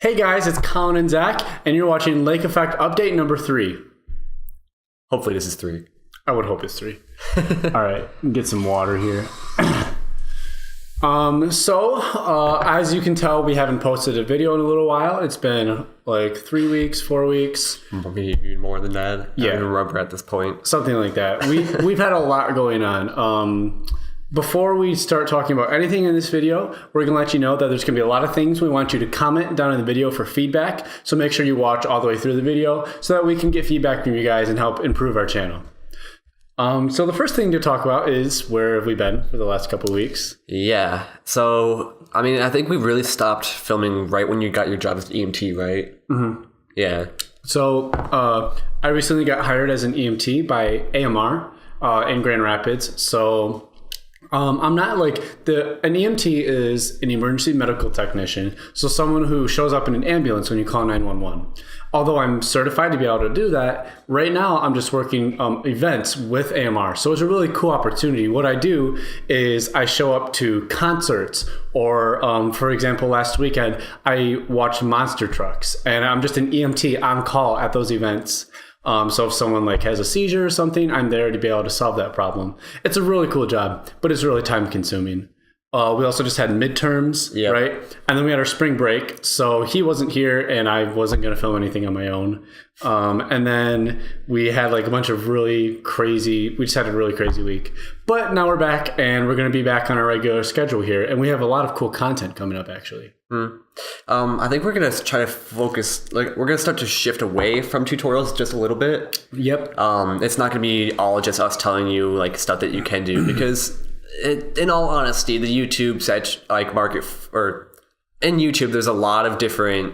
Hey guys, it's Colin and Zach, and you're watching Lake Effect Update number 3. Hopefully this is 3. I would hope it's 3. All right, get some water here. As you can tell, we haven't posted a video in a little while. It's been like 3 weeks, 4 weeks. Maybe even more than that. Yeah. I don't remember at this point. Something like that. We've had a lot going on. Before we start talking about anything in this video, we're going to let you know that there's going to be a lot of things we want you to comment down in the video for feedback. So make sure you watch all the way through the video so that we can get feedback from you guys and help improve our channel. So the first thing to talk about is where have we been for the last couple of weeks? Yeah. So, I think we really stopped filming right when you got your job as EMT, right? Mm-hmm. Yeah. So I recently got hired as an EMT by AMR in Grand Rapids. So I'm not like an EMT is an emergency medical technician. So someone who shows up in an ambulance when you call 911. Although I'm certified to be able to do that, right now I'm just working events with AMR. So it's a really cool opportunity. What I do is I show up to concerts or, for example, last weekend, I watched monster trucks and I'm just an EMT on call at those events. So if someone has a seizure or something, I'm there to be able to solve that problem. It's a really cool job, but it's really time consuming. We also just had midterms, Yep. right? And then we had our spring break. So he wasn't here and I wasn't going to film anything on my own. And then we had a bunch of we just had a really crazy week. But now we're back and we're going to be back on our regular schedule here. And we have a lot of cool content coming up, actually. I think we're going to try to focus, we're going to start to shift away from tutorials just a little bit. Yep. It's not going to be all just us telling you stuff that you can do because in all honesty, the YouTube market, or in YouTube, there's a lot of different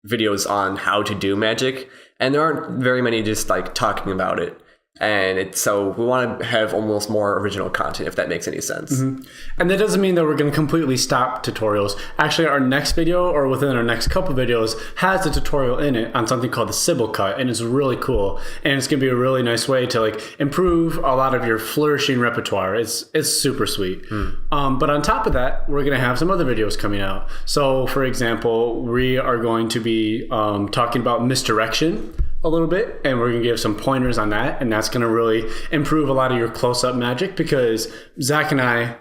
videos on how to do magic, and there aren't very many just talking about it. And so we want to have almost more original content, if that makes any sense. Mm-hmm. And that doesn't mean that we're going to completely stop tutorials. Actually, our next video, or within our next couple videos, has a tutorial in it on something called the Sybil cut, and it's really cool. And it's going to be a really nice way to improve a lot of your flourishing repertoire. It's super sweet. But on top of that, we're going to have some other videos coming out. So, for example, we are going to be talking about misdirection a little bit, and we're going to give some pointers on that, and that's going to really improve a lot of your close-up magic because Zach and I,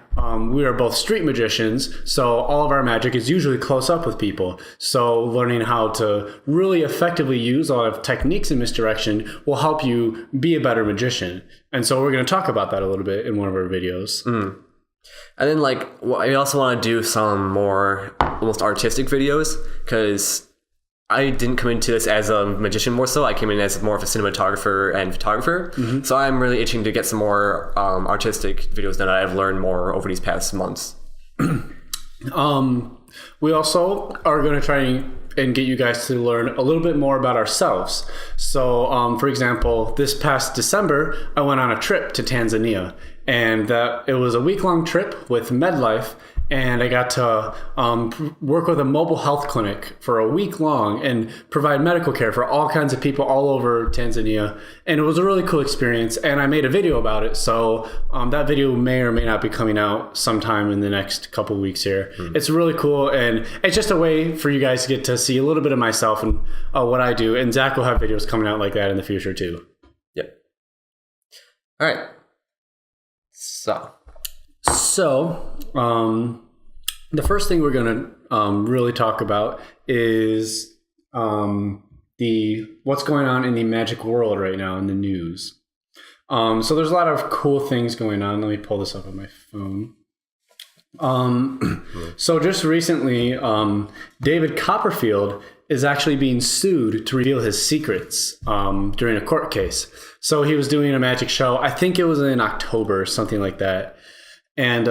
we are both street magicians, so all of our magic is usually close up with people. So learning how to really effectively use a lot of techniques in misdirection will help you be a better magician. And so we're going to talk about that a little bit in one of our videos. And then I also want to do some more almost artistic videos because I didn't come into this as a magician more so. I came in as more of a cinematographer and photographer. Mm-hmm. So I'm really itching to get some more artistic videos that I've learned more over these past months. We also are going to try and get you guys to learn a little bit more about ourselves. So, for example, this past December, I went on a trip to Tanzania. And it was a week-long trip with MedLife. And I got to work with a mobile health clinic for a week long and provide medical care for all kinds of people all over Tanzania. And it was a really cool experience. And I made a video about it. So that video may or may not be coming out sometime in the next couple of weeks here. It's really cool. And it's just a way for you guys to get to see a little bit of myself and what I do. And Zach will have videos coming out like that in the future too. Yep. All right. So, the first thing we're going to really talk about is what's going on in the magic world right now in the news. So there's a lot of cool things going on. Let me pull this up on my phone. So just recently, David Copperfield is actually being sued to reveal his secrets during a court case. So he was doing a magic show. I think it was in October, something like that. And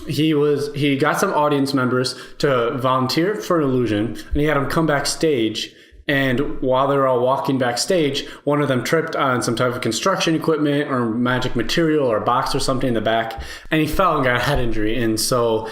he got some audience members to volunteer for an illusion, and he had them come backstage. And while they were all walking backstage, one of them tripped on some type of construction equipment or magic material or a box or something in the back, and he fell and got a head injury. And so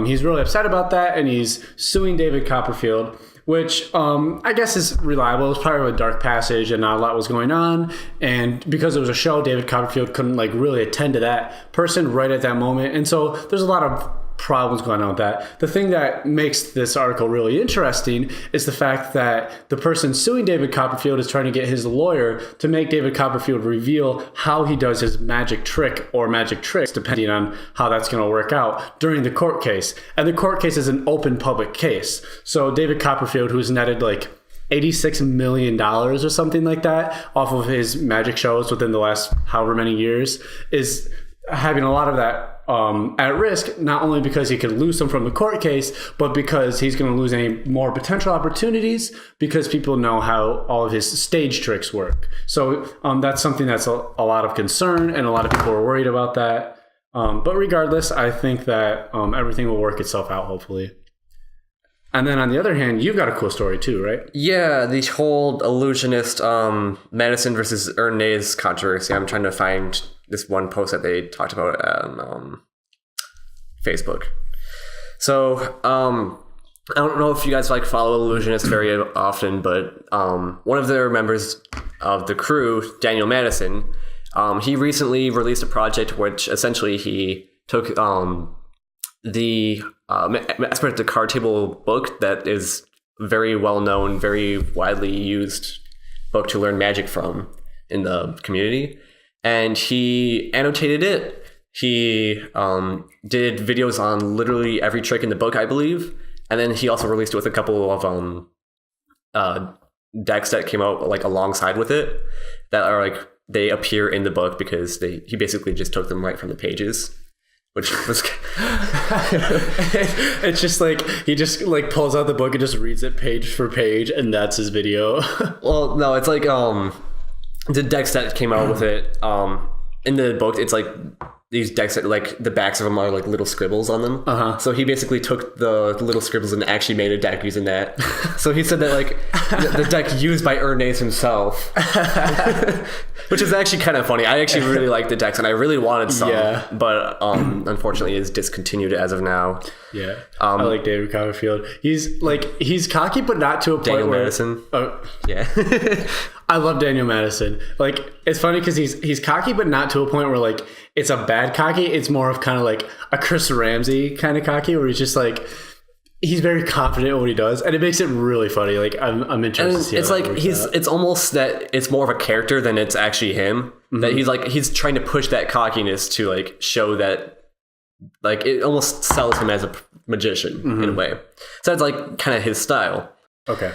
he's really upset about that, and he's suing David Copperfield, which I guess is reliable. It was part of a dark passage and not a lot was going on. And because it was a show, David Copperfield couldn't really attend to that person right at that moment. And so there's a lot of problems going on with that. The thing that makes this article really interesting is the fact that the person suing David Copperfield is trying to get his lawyer to make David Copperfield reveal how he does his magic trick or magic tricks, depending on how that's going to work out during the court case. And the court case is an open public case. So David Copperfield, who's netted like $86 million or something like that off of his magic shows within the last however many years, is having a lot of that at risk, not only because he could lose them from the court case, but because he's going to lose any more potential opportunities because people know how all of his stage tricks work. So that's something that's a lot of concern, and a lot of people are worried about that. But regardless, I think that everything will work itself out, hopefully. And then on the other hand, you've got a cool story too, right? Yeah, the whole illusionist Madison versus Ernest controversy. I'm trying to find this one post that they talked about on Facebook. So I don't know if you guys like follow illusionists very often, but one of their members of the crew, Daniel Madison, he recently released a project which essentially he took the aspect of the card table book that is very well known, very widely used book to learn magic from in the community, and he annotated it. He did videos on literally every trick in the book, I believe, and then he also released it with a couple of decks that came out like alongside with it that are like they appear in the book because he basically just took them right from the pages. Which was it's just like he just like pulls out the book and just reads it page for page, and that's his video. Well, no, it's like the decks that came out with it in the book. It's like these decks that like the backs of them are like little scribbles on them. So he basically took the little scribbles and actually made a deck using that. So he said that like the deck used by Ernest himself, which is actually kind of funny. I actually really like the decks and I really wanted some, but unfortunately is discontinued as of now. Yeah, I like David Copperfield. He's cocky, but not to a point Daniel where Madison. Yeah. I love Daniel Madison. Like, it's funny because he's cocky, but not to a point where like it's a bad cocky. It's more of kind of like a Chris Ramsey kind of cocky, where he's just like he's very confident in what he does, and it makes it really funny. Like I'm interested to see. It's like it's almost that it's more of a character than it's actually him. Mm-hmm. That he's trying to push that cockiness to like show that like it almost sells him as a magician in a way. So that's like kind of his style. Okay.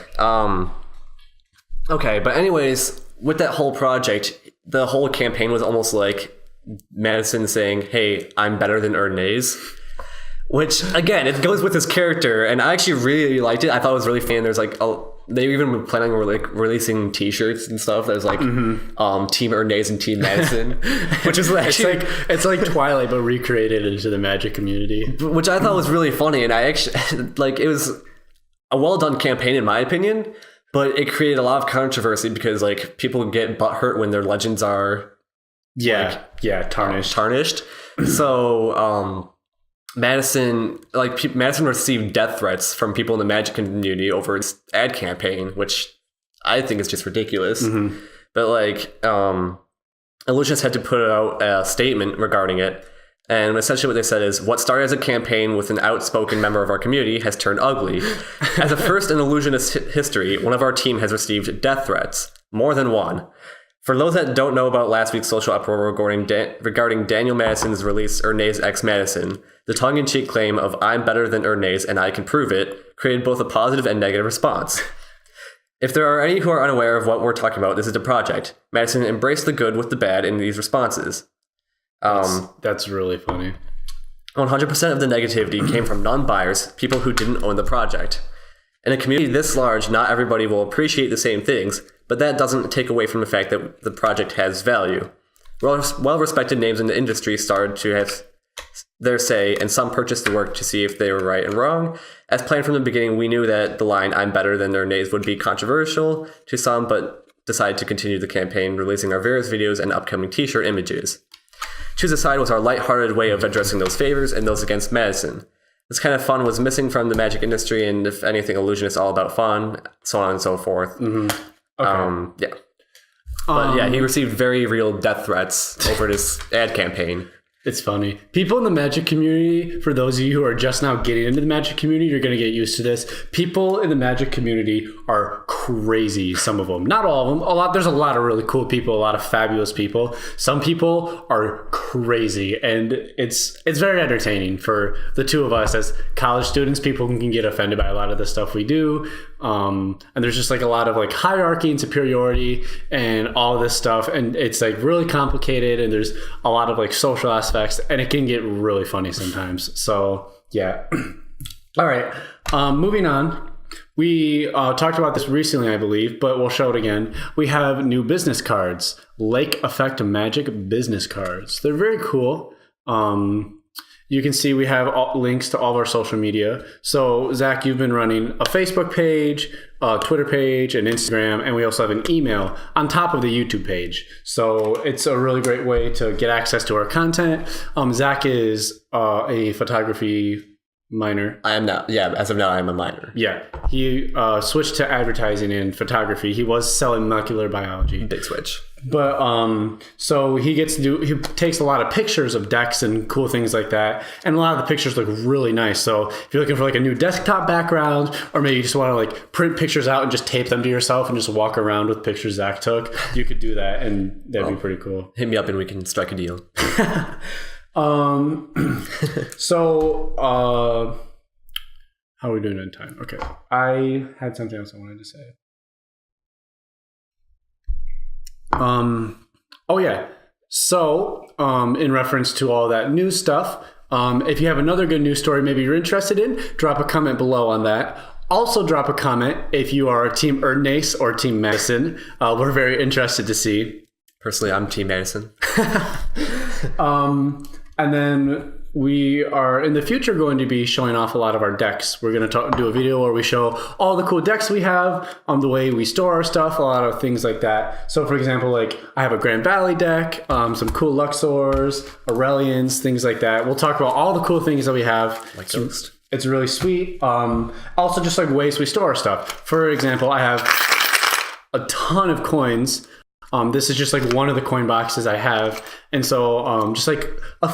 Okay, but anyways, with that whole project, the whole campaign was almost like Madison saying, "Hey, I'm better than Ernest," which again, it goes with his character, and I actually really liked it. I thought it was really fun. There's like they even were planning on like releasing T-shirts and stuff. There's like Team Ernest and Team Madison, which is actually it's like Twilight but recreated into the magic community, which I thought was really funny. And I actually like it was a well done campaign in my opinion. But it created a lot of controversy because like people get butthurt when their legends are tarnished. So Madison received death threats from people in the magic community over its ad campaign, which I think is just ridiculous. But like Illusionist had to put out a statement regarding it. And essentially what they said is, what started as a campaign with an outspoken member of our community has turned ugly. As a first in Illusionist history, one of our team has received death threats. More than one. For those that don't know about last week's social uproar regarding Daniel Madison's release, Ernest X Madison, the tongue-in-cheek claim of "I'm better than Ernest and I can prove it" created both a positive and negative response. If there are any who are unaware of what we're talking about, this is the project. Madison embraced the good with the bad in these responses. That's really funny. 100% of the negativity came from non-buyers, people who didn't own the project. In a community this large, not everybody will appreciate the same things, but that doesn't take away from the fact that the project has value. Well-respected names in the industry started to have their say, and some purchased the work to see if they were right and wrong. As planned from the beginning, we knew that the line "I'm better than their nays" would be controversial to some, but decided to continue the campaign, releasing our various videos and upcoming t-shirt images. Choose a side was our lighthearted way of addressing those favors and those against Madison. This kind of fun was missing from the magic industry, and if anything, Illusionist all about fun, so on and so forth. Okay. But yeah, he received very real death threats over this ad campaign. It's funny. People in the Magic community, for those of you who are just now getting into the Magic community, you're going to get used to this. People in the Magic community are crazy, some of them. Not all of them. There's a lot of really cool people, a lot of fabulous people. Some people are crazy, and it's very entertaining for the two of us as college students. People can get offended by a lot of the stuff we do. And there's just like a lot of like hierarchy and superiority and all of this stuff. And it's like really complicated, and there's a lot of like social aspects, and it can get really funny sometimes. So yeah. All right. Moving on. We talked about this recently, I believe, but we'll show it again. We have new business cards, Lake Effect Magic business cards. They're very cool. You can see we have links to all of our social media. So, Zach, you've been running a Facebook page, a Twitter page, an Instagram, and we also have an email on top of the YouTube page. So it's a really great way to get access to our content. Zach is a photography minor. I am now. Yeah, as of now, I am a minor. Yeah. He switched to advertising and photography. He was selling molecular biology. Big switch. But so he takes a lot of pictures of decks and cool things like that, and a lot of the pictures look really nice. So if you're looking for like a new desktop background, or maybe you just want to like print pictures out and just tape them to yourself and just walk around with pictures Zach took, you could do that, and that'd be pretty cool. Hit me up and we can strike a deal. So how are we doing in time? Okay, I had something else I wanted to say. Oh yeah. So, in reference to all that news stuff, if you have another good news story maybe you're interested in, drop a comment below on that. Also drop a comment if you are Team Erdnace or Team Madison. We're very interested to see. Personally, I'm Team Madison. And then we are in the future going to be showing off a lot of our decks. We're going to do a video where we show all the cool decks we have, the way we store our stuff, a lot of things like that. So for example, like I have a Grand Valley deck, some cool Luxors, Aurelians, things like that. We'll talk about all the cool things that we have. Like Ghost. It's really sweet. Also just like ways we store our stuff. For example, I have a ton of coins. This is just like one of the coin boxes I have. And so just like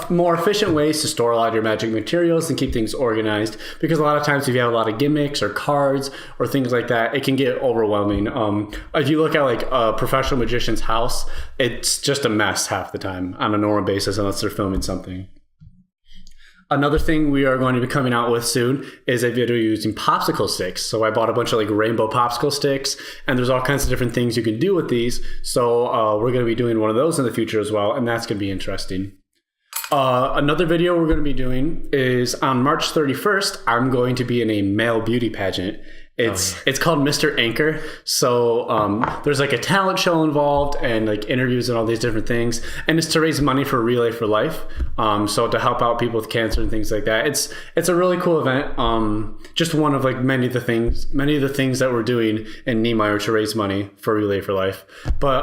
more efficient ways to store a lot of your Magic materials and keep things organized. Because a lot of times if you have a lot of gimmicks or cards or things like that, it can get overwhelming. If you look at like a professional magician's house, it's just a mess half the time on a normal basis unless they're filming something. Another thing we are going to be coming out with soon is a video using popsicle sticks. So I bought a bunch of like rainbow popsicle sticks, and there's all kinds of different things you can do with these. So we're going to be doing one of those in the future as well, and that's going to be interesting. Another video we're going to be doing is on March 31st, I'm going to be in a male beauty pageant. It's called Mr. Anchor. So there's like a talent show involved and like interviews and all these different things. And it's to raise money for Relay for Life. So to help out people with cancer and things like that. It's a really cool event. Just one of like many of the things that we're doing in Niemeyer to raise money for Relay for Life. But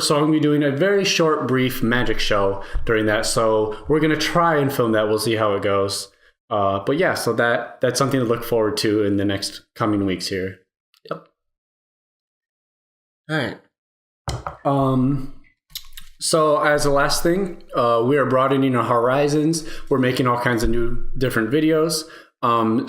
so I'm going to be doing a very short, brief magic show during that. So we're going to try and film that. We'll see how it goes. But yeah, so that's something to look forward to in the next coming weeks here. Yep. All right. So as the last thing, we are broadening our horizons. We're making all kinds of new different videos.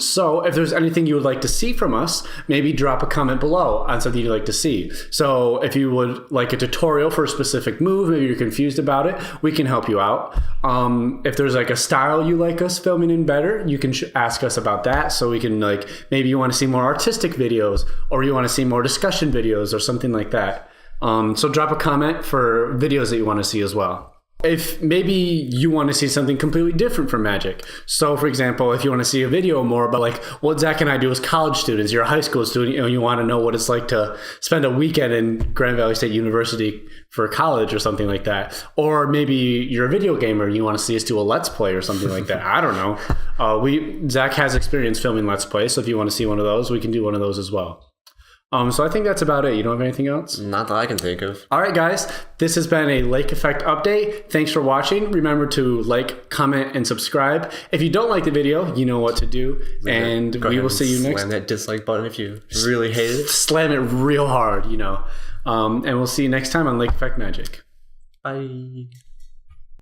So if there's anything you would like to see from us, maybe drop a comment below on something you'd like to see. So if you would like a tutorial for a specific move, maybe you're confused about it, we can help you out. If there's like a style you like us filming in better, you can ask us about that. So we can like, maybe you want to see more artistic videos, or you want to see more discussion videos or something like that. So drop a comment for videos that you want to see as well. If maybe you want to see something completely different from Magic. So for example, if you want to see a video more about like what Zach and I do as college students, you're a high school student, and you want to know what it's like to spend a weekend in Grand Valley State University for college or something like that. Or maybe you're a video gamer and you want to see us do a Let's Play or something like that. I don't know. Zach has experience filming Let's Play, so if you want to see one of those, we can do one of those as well. So I think that's about it. You don't have anything else? Not that I can think of. All right, guys. This has been a Lake Effect update. Thanks for watching. Remember to like, comment, and subscribe. If you don't like the video, you know what to do. And we will see you next time. Slam that dislike button if you really hate it. Slam it real hard, you know. And we'll see you next time on Lake Effect Magic. Bye.